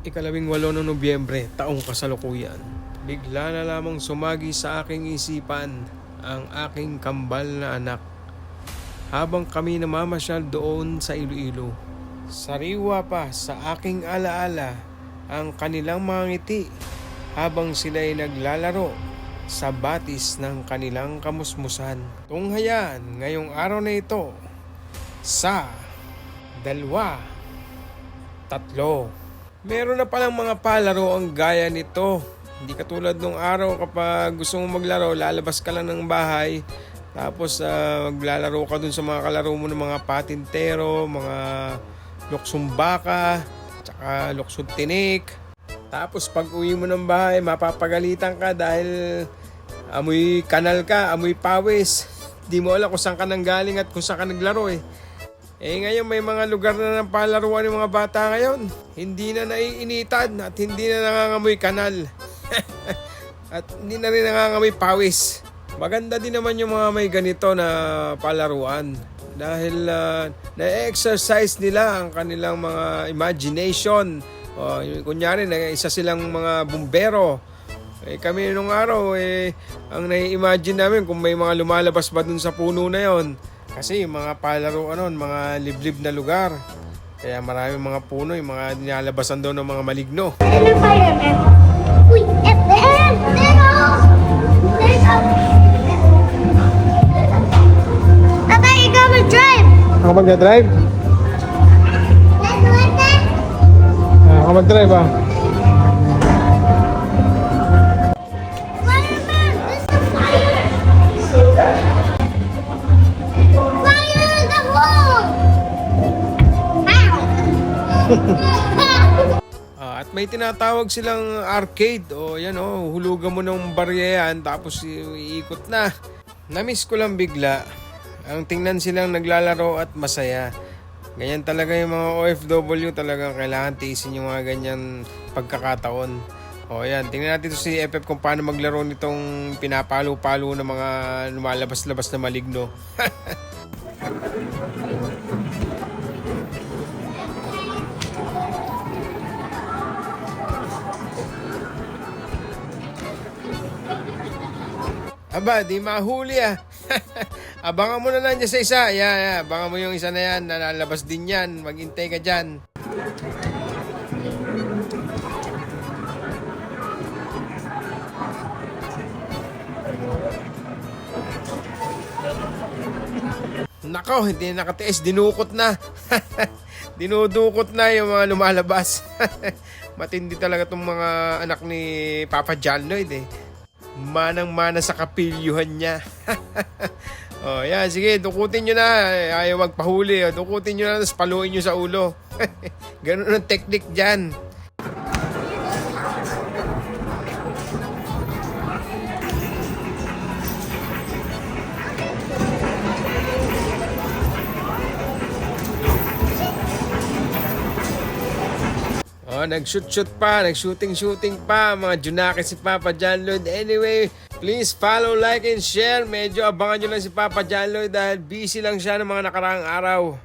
Ika-18 ng Nobyembre, taong kasalukuyan. Bigla na lamang sumagi sa aking isipan ang aking kambal na anak. Habang kami namamasyal doon sa Iloilo, sariwa pa sa aking alaala ang kanilang mga ngiti habang sila'y naglalaro sa batis ng kanilang kamusmusan. Tunghayan ngayong araw na ito sa 2, 3. Meron na palang mga palaro ang gaya nito. Hindi katulad nung araw kapag gusto mong maglaro, lalabas ka lang ng bahay. Tapos maglalaro ka dun sa mga kalaro mo ng mga patintero, mga luksong baka, tsaka luksong tinik. Tapos pag uwi mo ng bahay, mapapagalitan ka dahil amoy kanal ka, amoy pawis. Di mo alam kung saan ka nanggaling at kung saan ka naglaro eh. Ngayon may mga lugar na ng palaruan ng mga bata ngayon. Hindi na naiinitan at hindi na nangangamoy kanal. At hindi na rin nangangamoy pawis. Maganda din naman yung mga may ganito na palaruan. Dahil na-exercise nila ang kanilang mga imagination. Kunyari, isa silang mga bumbero. Kami nung araw, ang nai-imagine namin kung may mga lumalabas ba dun sa puno na yon. Kasi yung mga palaruan nun, mga liblib na lugar. Kaya maraming mga puno, yung mga nilalabasan doon ng mga maligno. Uy, Papa, ikaw mag-drive. Ako mag-drive? Ako mag-drive ah. Fireman, there's a fire. Fire in the hole. At may tinatawag silang arcade o yan o, hulugan mo ng baryayan tapos iikot na. Namiss ko lang bigla ang tingnan silang naglalaro at masaya. Ganyan talaga yung mga OFW, talagang kailangan tiisin yung mga ganyan pagkakataon. O yan, tingnan natin ito si FF kung paano maglaro nitong pinapalo-palo ng mga lumalabas-labas na maligno. Aba, di mahuli ah. Abangan mo na lang dyan sa isa. Yeah. Abangan mo yung isa na yan. Nalalabas din yan. Maghintay ka dyan. Nako, hindi na nakatiis. Dinukot na. Dinudukot na yung mga lumalabas. Matindi talaga itong mga anak ni Papa John Lloyd eh. Manang-mana sa kapilyuhan niya. Yan, sige, dukutin nyo na. Ayaw magpahuli. Dukutin nyo na, tapos paluin nyo sa ulo. Ganun ang technique dyan. Nag-shoot pa, nag-shooting pa, mga junaki si Papa John Lloyd. Anyway, please follow, like, and share. Medyo abangan nyo lang si Papa John Lloyd dahil busy lang siya ng mga nakaraang araw.